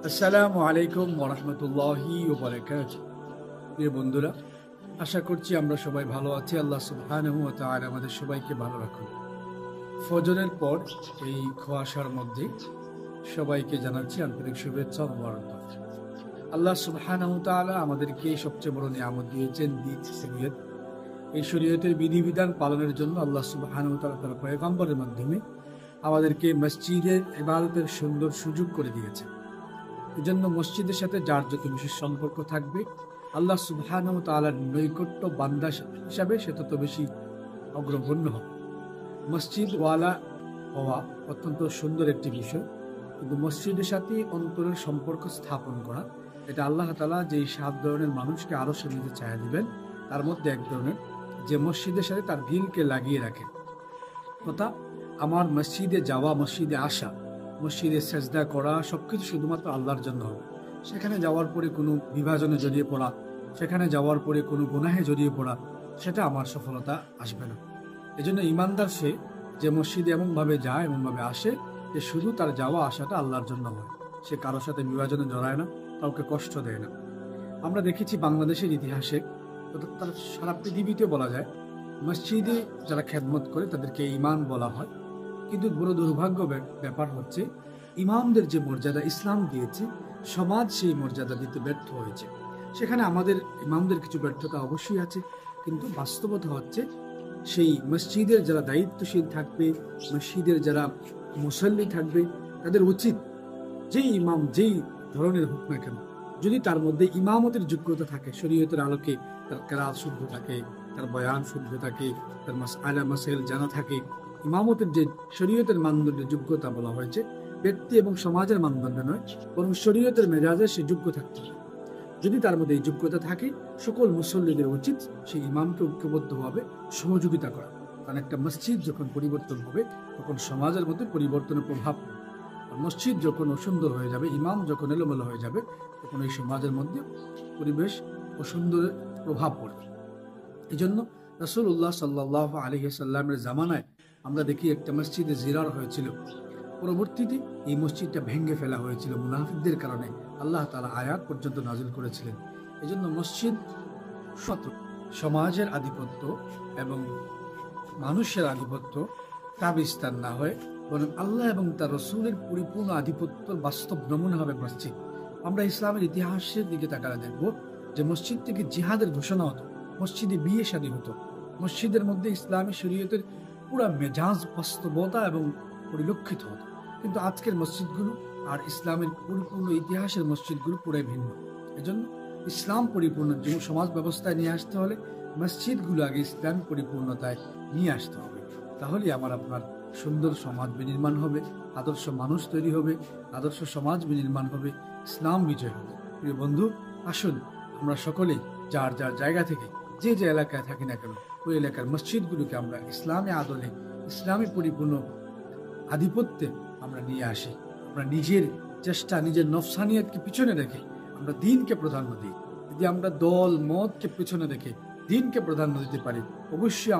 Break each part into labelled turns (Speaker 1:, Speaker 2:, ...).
Speaker 1: আসসালামু আলাইকুম ওয়া রাহমাতুল্লাহি ওয়া বারাকাতুহু। প্রিয় বন্ধুরা, আশা করছি আমরা সবাই ভালো আছি। আল্লাহ সুবহানাহু ওয়া তাআলা আমাদের সবাইকে ভালো রাখুন। ফজরের পর এই কুয়াশার মধ্যে সবাইকে জানাচ্ছি আন্তরিক শুভেচ্ছা ও মোবারকবাদ। আল্লাহ সুবহানাহু ওয়া তাআলা আমাদেরকে সবচেয়ে বড় নিয়ামত দিয়েছেন দিন শরীয়ত। এই শরীয়তের বিধিবিধান পালনের জন্য আল্লাহ সুবহানাহু ওয়া তাআলা তার পয়গম্বরের মাধ্যমে আমাদেরকে মসজিদের ইবাদতের সুন্দর সুযোগ করে দিয়েছেন। এজন্য মসজিদের সাথে যার যত বিশেষ সম্পর্ক থাকবে, আল্লাহ সুবহানাহু ওয়া তাআলার নৈকট্য বান্দা হিসাবে সে তত বেশি অগ্রগণ্য হবে। মসজিদ ওয়ালা হওয়া অত্যন্ত সুন্দর একটি বিষয়, কিন্তু মসজিদের সাথে অন্তরের সম্পর্ক স্থাপন করা, এটা আল্লাহ তাআলা যেই 7 ধরনের মানুষকে আরো নিতে চায় দিবেন, তার মধ্যে এক ধরনের যে মসজিদের সাথে তার দিলকে লাগিয়ে রাখে। তথা আমার মসজিদে যাওয়া, মসজিদে আসা, মসজিদে সেজদা করা সবকিছু শুধুমাত্র আল্লাহর জন্য হবে। সেখানে যাওয়ার পরে কোনো বিভাজনে জড়িয়ে পড়া, সেখানে যাওয়ার পরে কোনো গুনাহে জড়িয়ে পড়া, সেটা আমার সফলতা আসবে না। এজন্য ইমানদার সে যে মসজিদে এমনভাবে যায়, এমনভাবে আসে যে শুধু তার যাওয়া আসাটা আল্লাহর জন্য হয়। সে কারোর সাথে বিভাজনে জড়ায় না, কাউকে কষ্ট দেয় না। আমরা দেখেছি বাংলাদেশের ইতিহাসে, তার সারা পৃথিবীতে বলা যায়, মসজিদে যারা খেদমত করে তাদেরকে ইমাম বলা হয়। কিন্তু বড় দুর্ভাগ্য ব্যাপার হচ্ছে, ইমামদের যে মর্যাদা ইসলাম দিয়েছে, সমাজ সেই মর্যাদা দিতে ব্যর্থ হয়েছে। সেখানে আমাদের ইমামদের কিছু ব্যর্থতা অবশ্যই আছে, কিন্তু বাস্তবতা হচ্ছে সেই মসজিদের যারা দায়িত্বশীল থাকবে, মসজিদের যারা মুসল্লি থাকবে, তাদের উচিত যেই ইমাম যেই ধরনের হোক না কেন, যদি তার মধ্যে ইমামতের যোগ্যতা থাকে, শরীয়তের আলোকে তার কেরাত শুদ্ধ থাকে, তার বয়ান শুদ্ধ থাকে, তার মাসআলা মাসাইল জানা থাকে, ইমামতের যে শরীয়তের মানদণ্ডের যোগ্যতা বলা হয়েছে, ব্যক্তি এবং সমাজের মানদণ্ড নয়, বরং শরীয়তের মেজাজে সে যোগ্য থাকতে হবে। যদি তার মধ্যে এই যোগ্যতা থাকে, সকল মুসল্লিদের উচিত সেই ইমামকে ঐক্যবদ্ধভাবে সহযোগিতা করা। কারণ একটা মসজিদ যখন পরিবর্তন হবে, তখন সমাজের মধ্যে পরিবর্তনের প্রভাব পড়বে। আর মসজিদ যখন অসুন্দর হয়ে যাবে, ইমাম যখন এলোমেলো হয়ে যাবে, তখন এই সমাজের মধ্যে পরিবেশ অসুন্দরের প্রভাব পড়বে। এই জন্য রাসূলুল্লাহ সাল্লাল্লাহু আলাইহি সাল্লামের জামানায় আমরা দেখি একটা মসজিদে জিরার হয়েছিল। পরবর্তীতে এই মসজিদটা ভেঙে ফেলা হয়েছিল মুনাফিকদের কারণে। আল্লাহ তাআলা আয়াত পর্যন্ত নাযিল করেছিলেন। এই জন্য মসজিদ সমাজের আধিপত্য এবং মানুষের আধিপত্য তা বিস্তার না হয়, বরং আল্লাহ এবং তার রাসূলের পরিপূর্ণ আধিপত্যের বাস্তব নমুনা হবে মসজিদ। আমরা ইসলামের ইতিহাসের দিকে তাকালে দেখব যে মসজিদ থেকে জিহাদের ঘোষণা হতো, মসজিদে বিয়ে শাদী হতো, মসজিদের মধ্যে ইসলামী শরীয়তের পুরা মেজাজ বাস্তবতা এবং পরিলক্ষিত হতো। কিন্তু আজকের মসজিদগুলো আর ইসলামের পরিপূর্ণ ইতিহাসের মসজিদগুলো পুরাই ভিন্ন। এজন্য ইসলাম পরিপূর্ণ সমাজ ব্যবস্থায় নিয়ে আসতে হলে মসজিদগুলো আগে ইসলাম পরিপূর্ণতায় নিয়ে আসতে হবে। তাহলে আমার আপনার সুন্দর সমাজ বিনির্মাণ হবে, আদর্শ মানুষ তৈরি হবে, আদর্শ সমাজ বিনির্মাণ হবে, ইসলাম বিজয় হবে। প্রিয় বন্ধু, আসুন আমরা সকলেই যার যার জায়গা থেকে যে যে এলাকায় থাকি না কেন, ওই এলাকার মসজিদগুলোকে আমরা ইসলামী আদলে, ইসলামী পরিপূর্ণ আধিপত্যে আমরা নিয়ে আসি। আমরা নিজের চেষ্টা, নিজের নফসানিয়তকে পিছনে রেখে আমরা দ্বীনকে প্রাধান্য দিই। যদি আমরা দল মতকে পিছনে রেখে দ্বীনকে প্রাধান্য দিতে পারি, অবশ্যই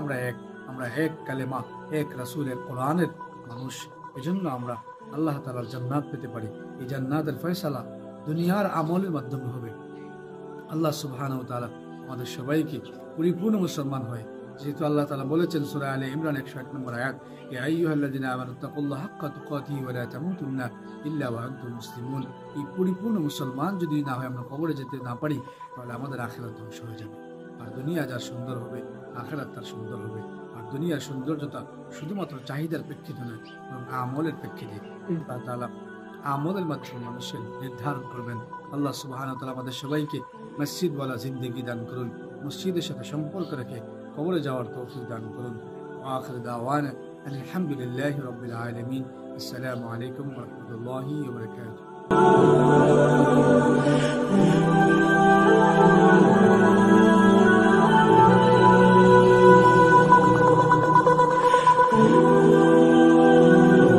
Speaker 1: আমরা এক কালেমা, এক রাসূলের কোরআনের মানুষ। এজন্য আমরা আল্লাহ তাআলার জান্নাত পেতে পারি। এই জান্নাতের ফয়সালা দুনিয়ার আমলের মাধ্যমে হবে। আল্লাহ সুবহানাহু ওয়া তাআলা আমাদের সবাইকে পরিপূর্ণ মুসলমান হয়, যেহেতু আল্লাহ তাআলা বলেছেন সূরা আলে ইমরান 101 নম্বর আয়াত, ইয়া আইয়ুহাল্লাযিনা আমানু তাকুল্লাহা হাক্কা তুকাতিহি ওয়া লা তামুতুন্না ইল্লা ওয়া আনতুম মুসলিমুন। এই পরিপূর্ণ মুসলমান যদি না হয়, আমরা কবরে যেতে না পারি, তাহলে আমাদের আখিরাত ধ্বংস হয়ে যাবে। আর দুনিয়া যার সুন্দর হবে, আখিরাত তার সুন্দর হবে। আর দুনিয়ার সৌন্দর্যতা শুধুমাত্র চাহিদার প্রেক্ষিতে নয়, বরং আমলের প্রেক্ষিতে। আল্লাহ তাআলা আমলের মাধ্যমে মানুষের নির্ধারণ করবেন। আল্লাহ সুবহানাহু ওয়া তাআলা আমাদের সবাইকে মসজিদওয়ালা জিন্দেগি দান করুন, মসজিদের সাথে সম্পর্ক রেখে কবরে যাওয়ার তৌফিক দান করুন। আখির দাওয়ানা আলহামদুলিল্লাহি রাব্বিল আলামিন। আসসালামু আলাইকুম ওয়া রাহমাতুল্লাহি ওয়া বারাকাতুহু।